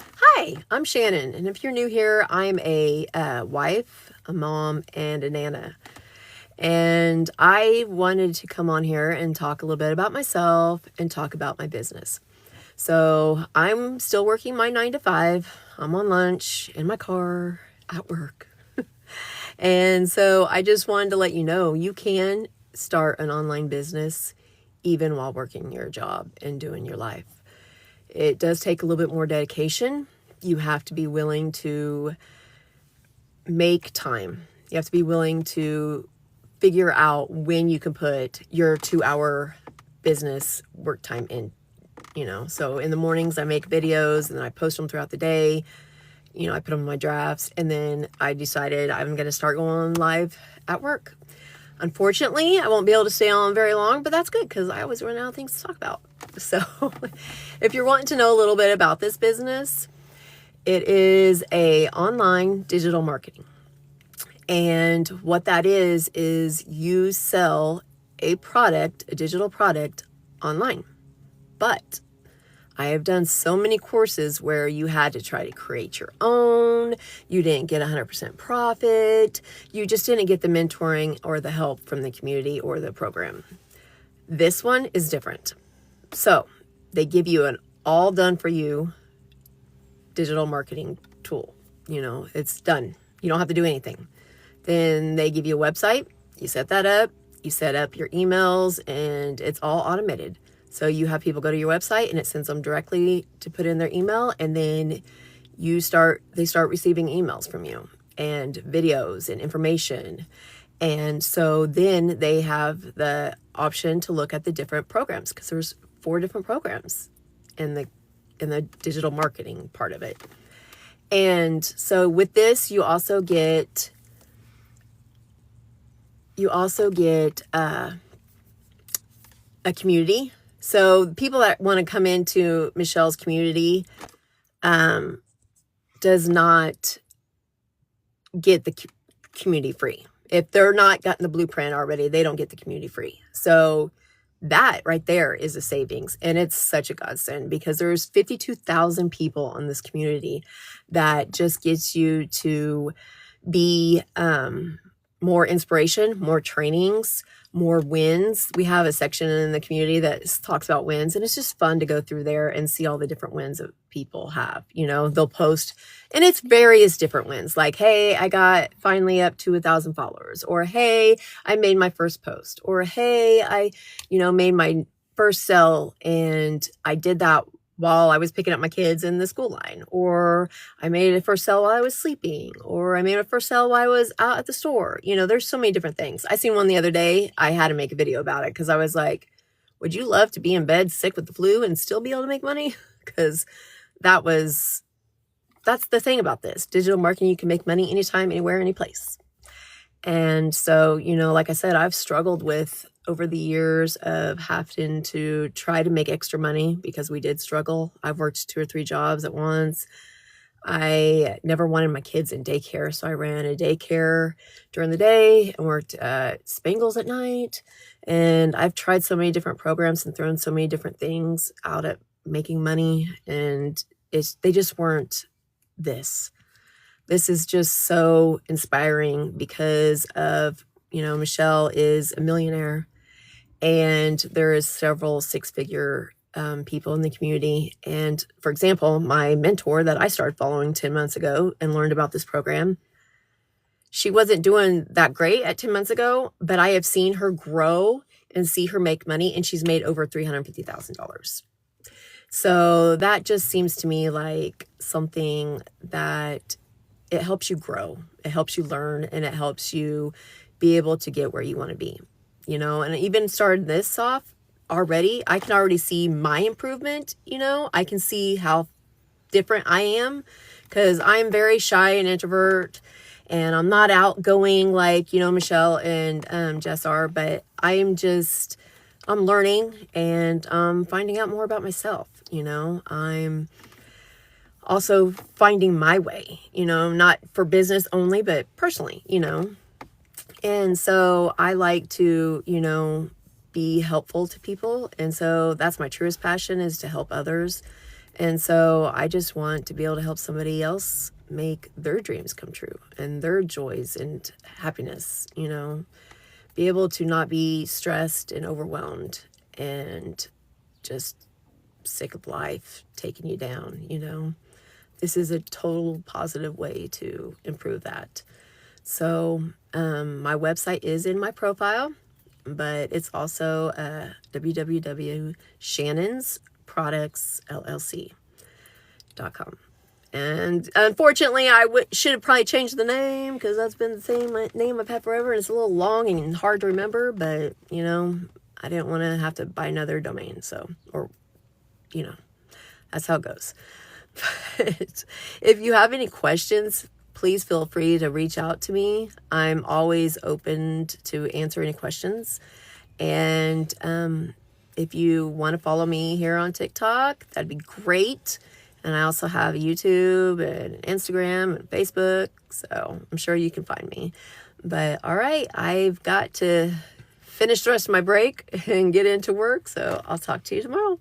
Hi, I'm Shannon, and if you're new here, I'm a wife, a mom, and a nana. And I wanted to come on here and talk a little bit about myself and talk about my business. So I'm still working my 9 to 5. I'm on lunch in my car at work. And so I just wanted to let you know you can start an online business even while working your job and doing your life. It does take a little bit more dedication. You have to be willing to make time. You have to be willing to figure out when you can put your 2 hour business work time in, So in the mornings I make videos and then I post them throughout the day. I put them in my drafts, and then I decided I'm going to start going live at work. Unfortunately, I won't be able to stay on very long, but that's good because I always run out of things to talk about. So if you're wanting to know a little bit about this business, it is a online digital marketing. And what that is you sell a product, a digital product online. But I have done so many courses where you had to try to create your own. You didn't get 100% profit. You just didn't get the mentoring or the help from the community or the program. This one is different. So they give you an all done for you digital marketing tool. It's done. You don't have to do anything. Then they give you a website. You set that up. You set up your emails, and it's all automated. So you have people go to your website and it sends them directly to put in their email, and then they start receiving emails from you and videos and information. And so then they have the option to look at the different programs, because there's 4 different programs in the digital marketing part of it. And so with this, you also get a community. So people that want to come into Michelle's community does not get the community free. If they're not gotten the blueprint already, they don't get the community free. So that right there is a savings, and it's such a godsend because there's 52,000 people on this community that just gets you to be more inspiration, more trainings, more wins. We have a section in the community that talks about wins, and it's just fun to go through there and see all the different wins that people have. They'll post, and it's various different wins, like, hey, I got finally up to 1,000 followers, or hey, I made my first post, or hey, I made my first sale, and I did that while I was picking up my kids in the school line, or I made a first sale while I was sleeping, or I made a first sale while I was out at the store. There's so many different things. I seen one the other day. I had to make a video about it because I was like, would you love to be in bed sick with the flu and still be able to make money? Because that's the thing about this. Digital marketing, you can make money anytime, anywhere, any place. And so, like I said, I've struggled with over the years of having to try to make extra money because we did struggle. I've worked 2 or 3 jobs at once. I never wanted my kids in daycare, so I ran a daycare during the day and worked Spangles at night. And I've tried so many different programs and thrown so many different things out at making money, and they just weren't this. This is just so inspiring because of, Michelle is a millionaire, and there is several 6-figure people in the community. And for example, my mentor that I started following 10 months ago and learned about this program, she wasn't doing that great at 10 months ago, but I have seen her grow and see her make money, and she's made over $350,000. So that just seems to me like something that it helps you grow, it helps you learn, and it helps you be able to get where you want to be, and I even started this off already. I can already see my improvement. I can see how different I am because I'm very shy and introvert, and I'm not outgoing like, Michelle and Jess are, but I'm learning, and I'm finding out more about myself. I'm also finding my way, not for business only, but personally, And so I like to, be helpful to people. And so that's my truest passion, is to help others And so I just want to be able to help somebody else make their dreams come true and their joys and happiness, you know, be able to not be stressed and overwhelmed and just sick of life taking you down, you know. This is a total positive way to improve that. So my website is in my profile, but it's also www.shannonsproductsllc.com. And unfortunately, I should have probably changed the name because that's been the same name I've had forever. And it's a little long and hard to remember, but, you know, I didn't want to have to buy another domain. So, or, you know, that's how it goes. But if you have any questions, please feel free to reach out to me. I'm always open to answer any questions. And if you want to follow me here on TikTok, that'd be great. And I also have YouTube and Instagram and Facebook, so I'm sure you can find me. But all right, I've got to finish the rest of my break and get into work, so I'll talk to you tomorrow.